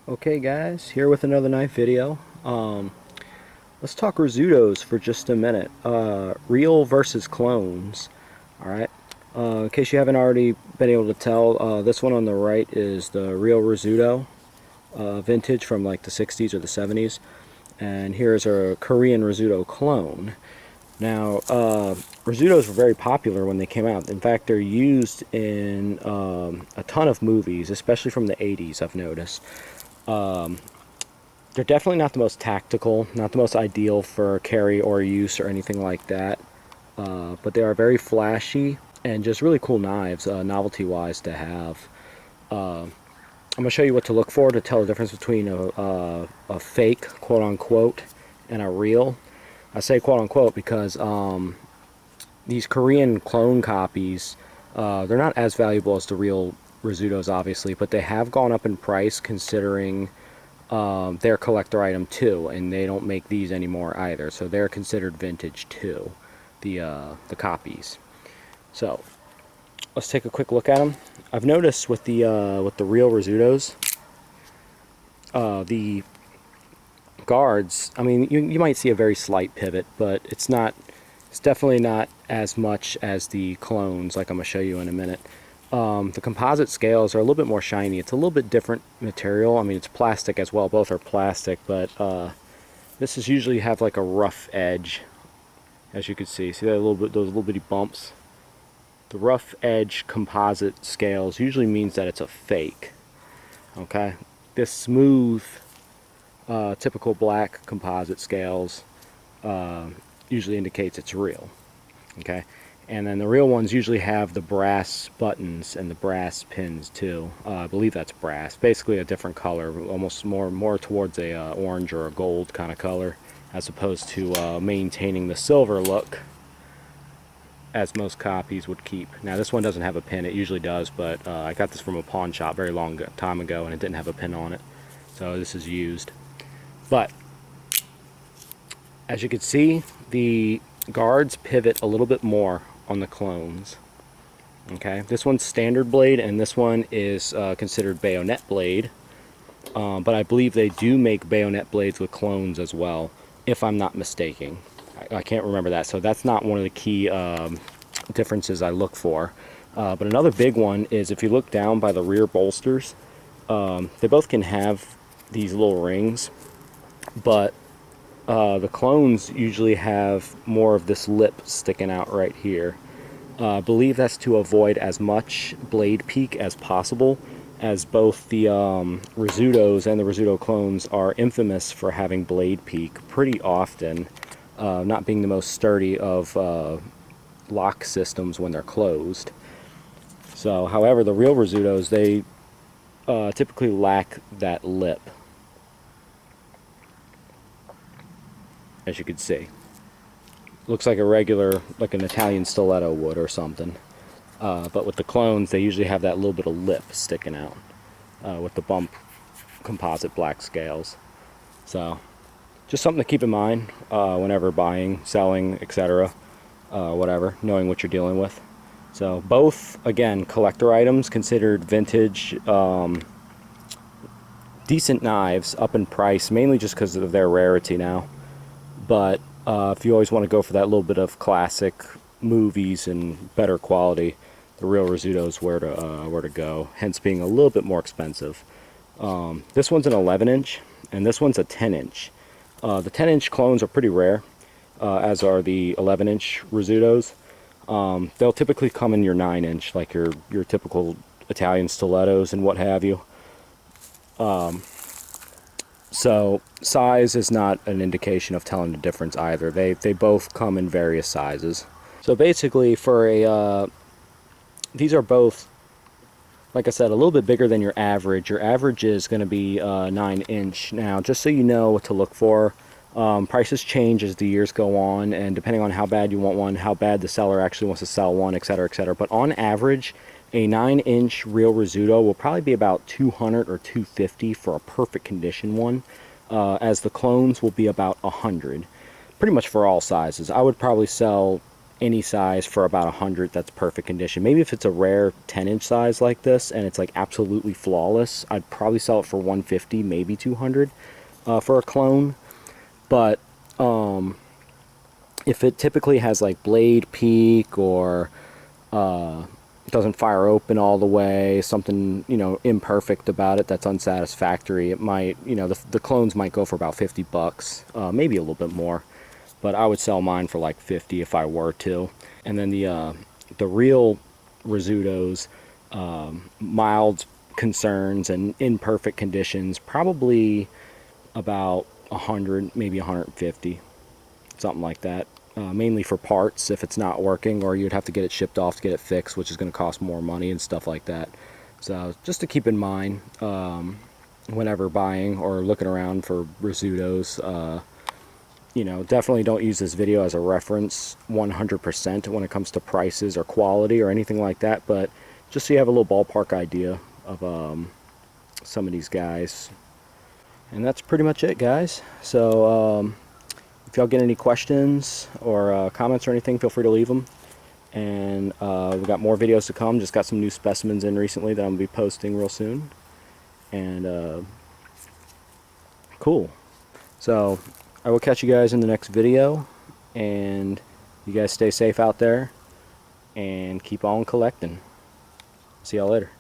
Okay guys, here with another knife video. Let's talk Rizzutos for just a minute. Real versus clones. Alright. In case you haven't already been able to tell, this one on the right is the real Rizzuto, vintage from like the 60s or the 70s. And here's a Korean Rizzuto Clone. Now, Rizzutos were very popular when they came out. In fact, they're used in a ton of movies, especially from the 80s, I've noticed. They're definitely not the most tactical, not the most ideal for carry or use or anything like that. But they are very flashy and just really cool knives, novelty-wise, to have. I'm going to show you what to look for to tell the difference between a fake, quote-unquote, and a real. I say quote-unquote because these Korean clone copies, they're not as valuable as the real Rizzutos, obviously, but they have gone up in price considering they're collector item too, and they don't make these anymore either, so they're considered vintage too, the copies. So let's take a quick look at them. I've noticed with the real Rizzutos, the guards, I mean, you might see a very slight pivot, but it's definitely not as much as the clones, like I'm going to show you in a minute. The composite scales are a little bit more shiny. It's a little bit different material. I mean, it's plastic as well. Both are plastic, but this is usually have like a rough edge, as you can see. See that those little bitty bumps? The rough edge composite scales usually means that it's a fake. Okay, this smooth, typical black composite scales usually indicates it's real. Okay. And then the real ones usually have the brass buttons and the brass pins too. I believe that's brass. Basically a different color, almost more towards a orange or a gold kind of color, as opposed to maintaining the silver look, as most copies would keep. Now this one doesn't have a pin. It usually does, but I got this from a pawn shop very long time ago, and it didn't have a pin on it. So this is used. But as you can see, the guards pivot a little bit more on the clones. Okay, this one's standard blade, and this one is considered bayonet blade. But I believe they do make bayonet blades with clones as well, if I'm not mistaken. I can't remember that, so that's not one of the key differences I look for. But another big one is if you look down by the rear bolsters, they both can have these little rings, but the clones usually have more of this lip sticking out right here. I believe that's to avoid as much blade peak as possible, as both the Rizzutos and the Rizzuto clones are infamous for having blade peak pretty often, not being the most sturdy of lock systems when they're closed. So, however, the real Rizzutos, they typically lack that lip, as you can see. Looks like a regular, like an Italian stiletto would or something. But with the clones, they usually have that little bit of lip sticking out with the bump composite black scales. So, just something to keep in mind whenever buying, selling, etc. Whatever, knowing what you're dealing with. So, both, again, collector items, considered vintage, decent knives, up in price, mainly just because of their rarity now. But if you always want to go for that little bit of classic movies and better quality, the real Rizzuto is where to go, hence being a little bit more expensive. This one's an 11-inch, and this one's a 10-inch. The 10-inch clones are pretty rare, as are the 11-inch Rizzutos. They'll typically come in your 9-inch, like your typical Italian stilettos and what have you. So size is not an indication of telling the difference either. They both come in various sizes. So basically, for a these are both, like I said, a little bit bigger than your average. Your average is going to be 9-inch. Now, just so you know what to look for, prices change as the years go on, and depending on how bad you want one, how bad the seller actually wants to sell one, etc., etc. But on average, a 9-inch real Rizzuto will probably be about $200 or $250 for a perfect condition one, as the clones will be about $100, pretty much for all sizes. I would probably sell any size for about 100 that's perfect condition. Maybe if it's a rare 10-inch size like this and it's like absolutely flawless, I'd probably sell it for 150, maybe 200 for a clone. But if it typically has like blade peak, or doesn't fire open all the way, something, you know, imperfect about it that's unsatisfactory, it might, you know, the clones might go for about 50 bucks, maybe a little bit more, but I would sell mine for like 50 if I were to. And then the real Rizzutos, mild concerns and imperfect conditions, probably about 100, maybe 150, something like that. Mainly for parts if it's not working, or you'd have to get it shipped off to get it fixed, which is going to cost more money and stuff like that. So just to keep in mind whenever buying or looking around for Rizzutos, you know, definitely don't use this video as a reference 100% when it comes to prices or quality or anything like that, but just so you have a little ballpark idea of some of these guys. And that's pretty much it, guys. So if y'all get any questions or comments or anything, feel free to leave them. And we've got more videos to come. Just got some new specimens in recently that I'm going to be posting real soon. And cool. So I will catch you guys in the next video. And you guys stay safe out there and keep on collecting. See y'all later.